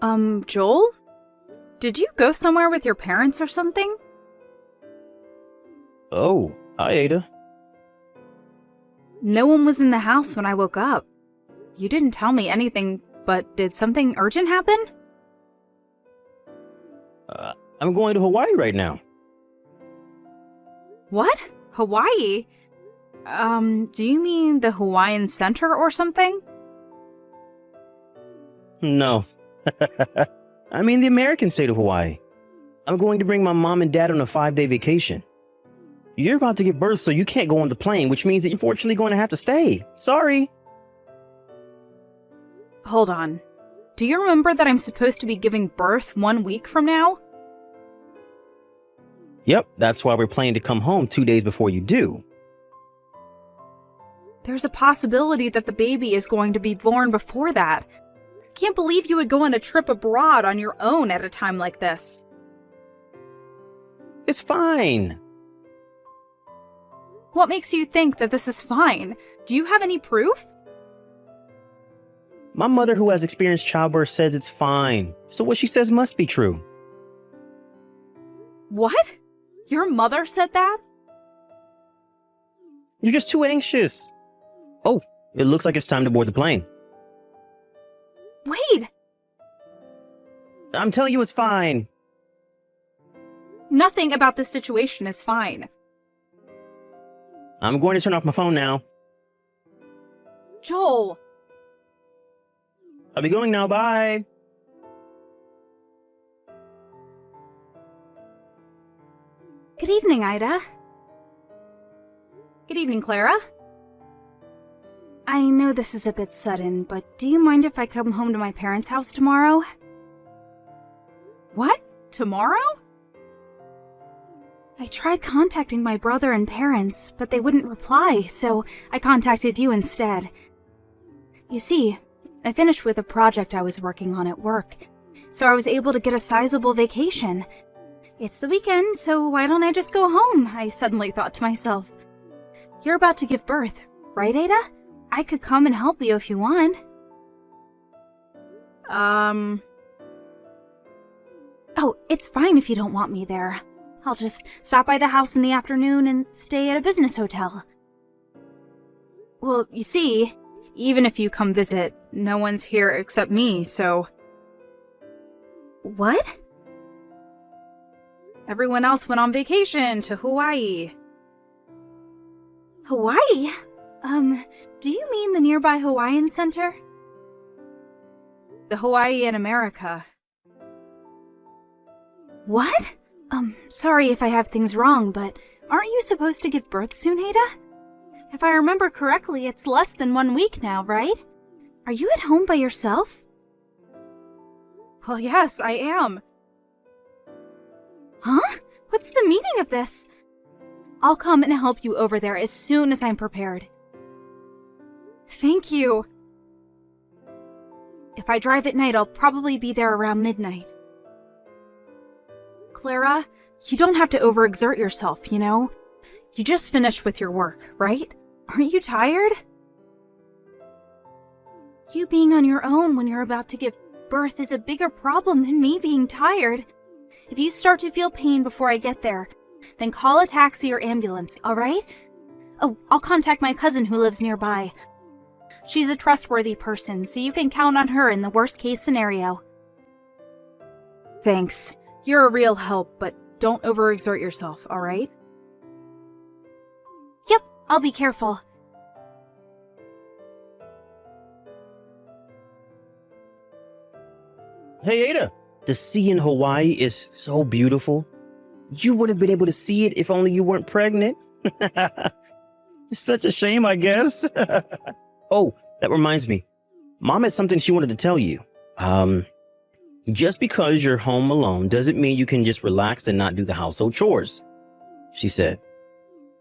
Joel? Did you go somewhere with your parents or something? Oh, hi, Ada. No one was in the house when I woke up. You didn't tell me anything, but did something urgent happen? I'm going to Hawaii right now. What? Hawaii? Do you mean the Hawaiian Center or something? No. I mean the American state of Hawaii. I'm going to bring my mom and dad on a 5-day vacation. You're about to give birth, so you can't go on the plane, which means that you're unfortunately going to have to stay. Sorry. Hold on. Do you remember that I'm supposed to be giving birth 1 week from now? Yep, that's why we're planning to come home 2 days before you do. There's a possibility that the baby is going to be born before that. Can't believe you would go on a trip abroad on your own at a time like this. It's fine. What makes you think that this is fine? Do you have any proof? My mother, who has experienced childbirth, says it's fine. So what she says must be true. What? Your mother said that? You're just too anxious. Oh, it looks like it's time to board the plane. Wait! I'm telling you it's fine. Nothing about this situation is fine. I'm going to turn off my phone now. Joel! I'll be going now, bye. Good evening, Ida. Good evening, Clara. I know this is a bit sudden, but do you mind if I come home to my parents' house tomorrow? What? Tomorrow? I tried contacting my brother and parents, but they wouldn't reply, so I contacted you instead. You see, I finished with a project I was working on at work, so I was able to get a sizable vacation. It's the weekend, so why don't I just go home? I suddenly thought to myself. You're about to give birth, right, Ada? I could come and help you if you want. Oh, it's fine if you don't want me there. I'll just stop by the house in the afternoon and stay at a business hotel. Well, you see, even if you come visit, no one's here except me, so... What? Everyone else went on vacation to Hawaii. Hawaii? Do you mean the nearby Hawaiian Center? The Hawaii in America. What? Sorry if I have things wrong, but aren't you supposed to give birth soon, Ada? If I remember correctly, it's less than 1 week now, right? Are you at home by yourself? Well, yes, I am. Huh? What's the meaning of this? I'll come and help you over there as soon as I'm prepared. Thank you. If I drive at night, I'll probably be there around midnight. Clara, you don't have to overexert yourself, you know? You just finished with your work, right? Aren't you tired? You being on your own when you're about to give birth is a bigger problem than me being tired. If you start to feel pain before I get there, then call a taxi or ambulance, alright? Oh, I'll contact my cousin who lives nearby. She's a trustworthy person, so you can count on her in the worst-case scenario. Thanks. You're a real help, but don't overexert yourself, alright? Yep, I'll be careful. Hey, Ada. The sea in Hawaii is so beautiful. You would have been able to see it if only you weren't pregnant. It's such a shame, I guess. Oh, that reminds me. Mom had something she wanted to tell you. Just because you're home alone doesn't mean you can just relax and not do the household chores, she said.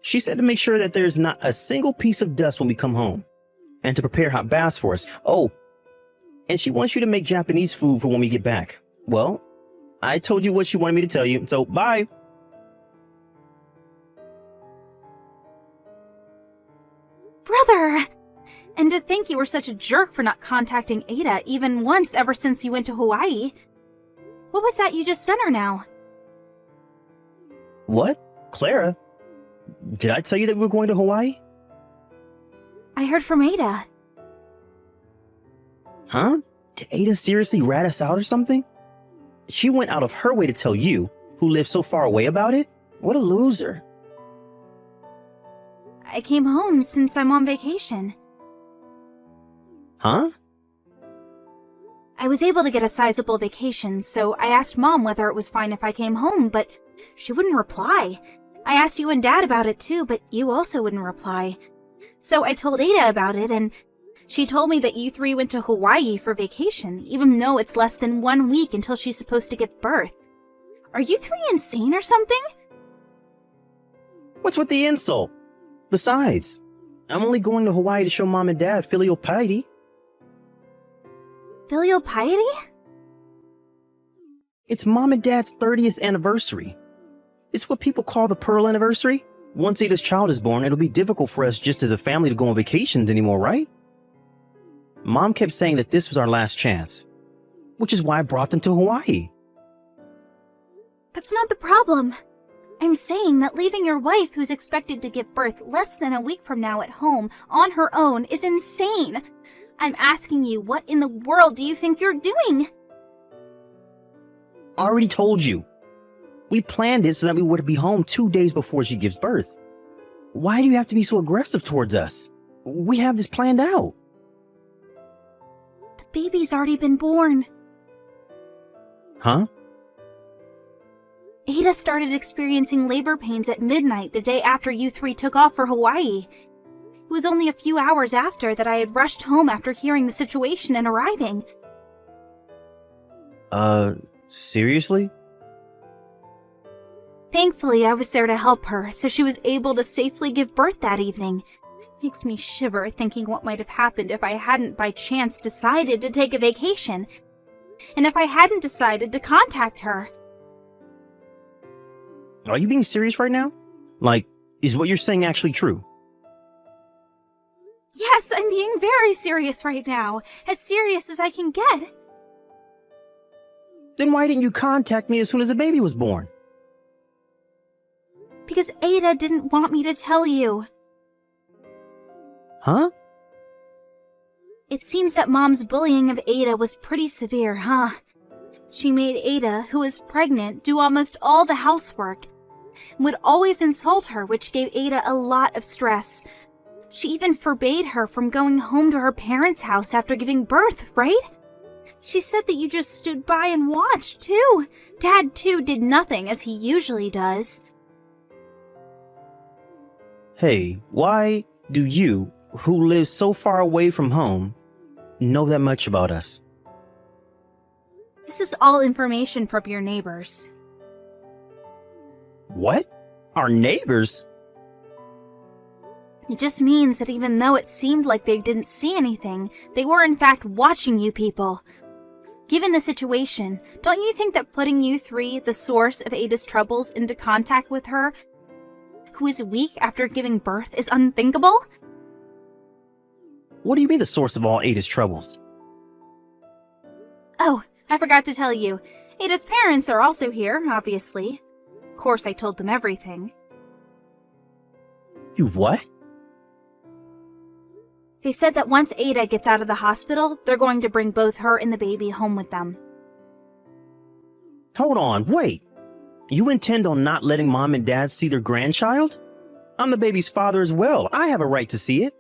She said to make sure that there's not a single piece of dust when we come home, and to prepare hot baths for us. Oh, and she wants you to make Japanese food for when we get back. Well, I told you what she wanted me to tell you, so bye. Brother! And to think you were such a jerk for not contacting Ada even once ever since you went to Hawaii. What was that you just sent her now? What? Clara? Did I tell you that we were going to Hawaii? I heard from Ada. Huh? Did Ada seriously rat us out or something? She went out of her way to tell you, who lives so far away, about it? What a loser. I came home since I'm on vacation. Huh? I was able to get a sizable vacation, so I asked Mom whether it was fine if I came home, but she wouldn't reply. I asked you and Dad about it too, but you also wouldn't reply. So I told Ada about it, and she told me that you three went to Hawaii for vacation, even though it's less than 1 week until she's supposed to give birth. Are you three insane or something? What's with the insult? Besides, I'm only going to Hawaii to show Mom and Dad filial piety. Filial piety? It's Mom and Dad's 30th anniversary. It's what people call the Pearl Anniversary. Once Ada's child is born, it'll be difficult for us just as a family to go on vacations anymore, right? Mom kept saying that this was our last chance, which is why I brought them to Hawaii. That's not the problem. I'm saying that leaving your wife, who's expected to give birth less than a week from now at home, on her own, is insane. I'm asking you, what in the world do you think you're doing? I already told you. We planned it so that we would be home 2 days before she gives birth. Why do you have to be so aggressive towards us? We have this planned out. The baby's already been born. Huh? Ada started experiencing labor pains at midnight the day after you three took off for Hawaii. It was only a few hours after that I had rushed home after hearing the situation and arriving. Seriously? Thankfully, I was there to help her, so she was able to safely give birth that evening. Makes me shiver thinking what might have happened if I hadn't by chance decided to take a vacation. And if I hadn't decided to contact her. Are you being serious right now? Like, is what you're saying actually true? Yes, I'm being very serious right now. As serious as I can get. Then why didn't you contact me as soon as the baby was born? Because Ada didn't want me to tell you. Huh? It seems that Mom's bullying of Ada was pretty severe, huh? She made Ada, who was pregnant, do almost all the housework. Would always insult her, which gave Ada a lot of stress. She even forbade her from going home to her parents' house after giving birth, right? She said that you just stood by and watched, too. Dad, too, did nothing, as he usually does. Hey, why do you, who live so far away from home, know that much about us? This is all information from your neighbors. What? Our neighbors? It just means that even though it seemed like they didn't see anything, they were in fact watching you people. Given the situation, don't you think that putting you three, the source of Ada's troubles, into contact with her, who is weak after giving birth, is unthinkable? What do you mean the source of all Ada's troubles? Oh, I forgot to tell you. Ada's parents are also here, obviously. Of course, I told them everything. You what? They said that once Ada gets out of the hospital, they're going to bring both her and the baby home with them. Hold on, wait. You intend on not letting Mom and Dad see their grandchild? I'm the baby's father as well. I have a right to see it.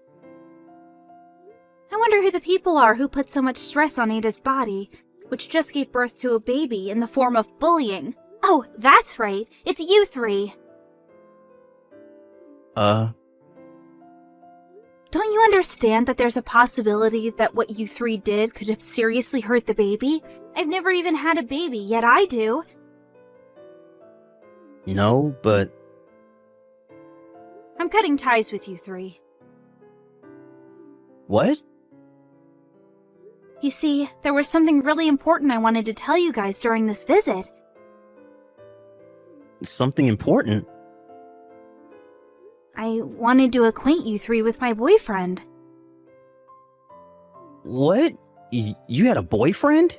I wonder who the people are who put so much stress on Ada's body, which just gave birth to a baby in the form of bullying. Oh, that's right. It's you three. Don't you understand that there's a possibility that what you three did could have seriously hurt the baby? I've never even had a baby, yet I do. No, but... I'm cutting ties with you three. What? You see, there was something really important I wanted to tell you guys during this visit. Something important? I wanted to acquaint you three with my boyfriend. What? You had a boyfriend?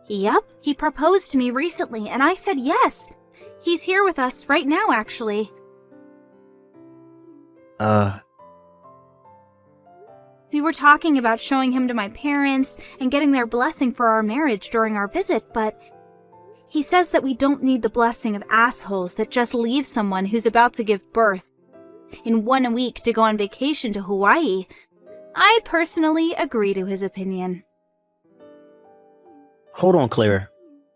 Yep, he proposed to me recently, and I said yes. He's here with us right now, actually. We were talking about showing him to my parents and getting their blessing for our marriage during our visit, but he says that we don't need the blessing of assholes that just leave someone who's about to give birth in 1 week to go on vacation to Hawaii. I personally agree to his opinion. Hold on, Clara.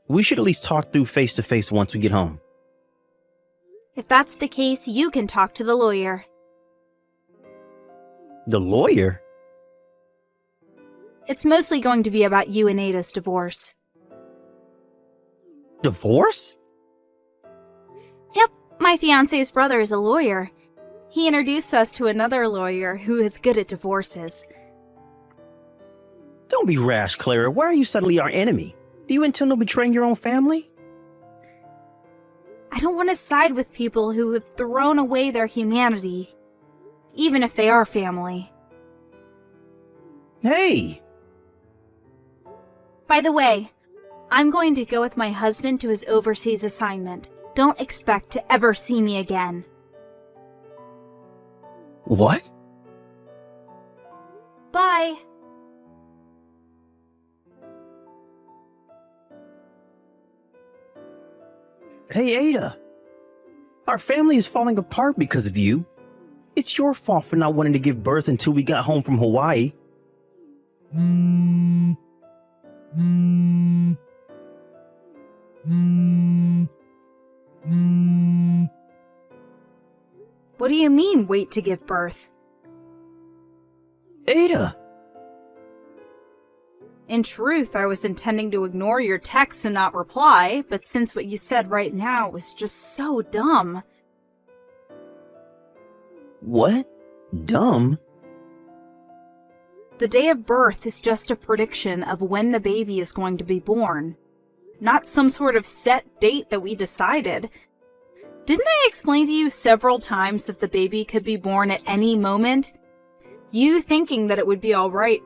We should at least talk through face to face once we get home. If that's the case, you can talk to the lawyer. The lawyer? It's mostly going to be about you and Ada's divorce. Divorce? Yep, my fiancé's brother is a lawyer. He introduced us to another lawyer who is good at divorces. Don't be rash, Clara. Why are you suddenly our enemy? Do you intend on betraying your own family? I don't want to side with people who have thrown away their humanity, even if they are family. Hey! By the way, I'm going to go with my husband to his overseas assignment. Don't expect to ever see me again. What? Bye. Hey, Ada. Our family is falling apart because of you. It's your fault for not wanting to give birth until we got home from Hawaii. What do you mean, wait to give birth? Ada! In truth, I was intending to ignore your texts and not reply, but since what you said right now was just so dumb. What? Dumb? The day of birth is just a prediction of when the baby is going to be born. Not some sort of set date that we decided. Didn't I explain to you several times that the baby could be born at any moment? You thinking that it would be alright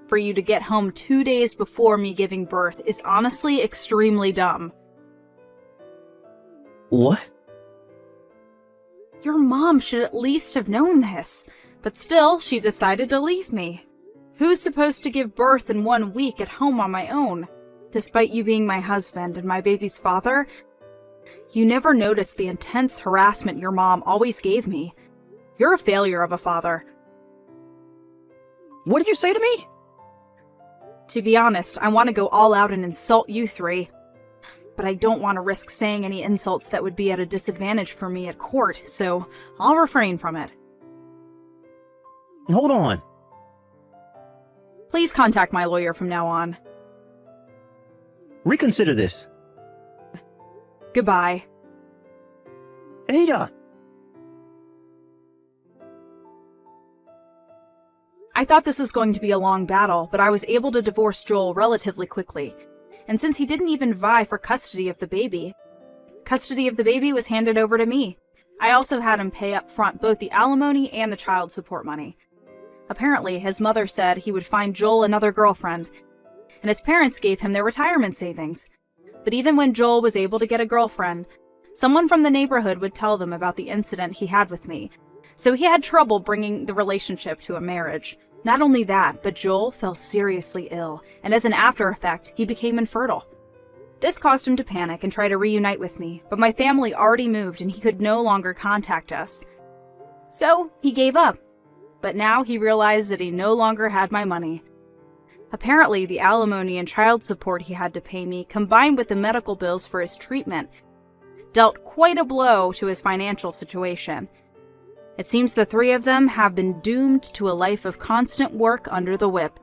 for you to get home 2 days before me giving birth is honestly extremely dumb. What? Your mom should at least have known this, but still, she decided to leave me. Who's supposed to give birth in 1 week at home on my own? Despite you being my husband and my baby's father, you never noticed the intense harassment your mom always gave me. You're a failure of a father. What did you say to me? To be honest, I want to go all out and insult you three. But I don't want to risk saying any insults that would be at a disadvantage for me at court, so I'll refrain from it. Hold on. Please contact my lawyer from now on. Reconsider this. Goodbye. Ada! I thought this was going to be a long battle, but I was able to divorce Joel relatively quickly. And since he didn't even vie for custody of the baby was handed over to me. I also had him pay up front both the alimony and the child support money. Apparently, his mother said he would find Joel another girlfriend, and his parents gave him their retirement savings. But even when Joel was able to get a girlfriend, someone from the neighborhood would tell them about the incident he had with me, so he had trouble bringing the relationship to a marriage. Not only that, but Joel fell seriously ill, and as an after effect, he became infertile. This caused him to panic and try to reunite with me, but my family already moved and he could no longer contact us. So, he gave up. But now he realized that he no longer had my money. Apparently, the alimony and child support he had to pay me, combined with the medical bills for his treatment, dealt quite a blow to his financial situation. It seems the three of them have been doomed to a life of constant work under the whip.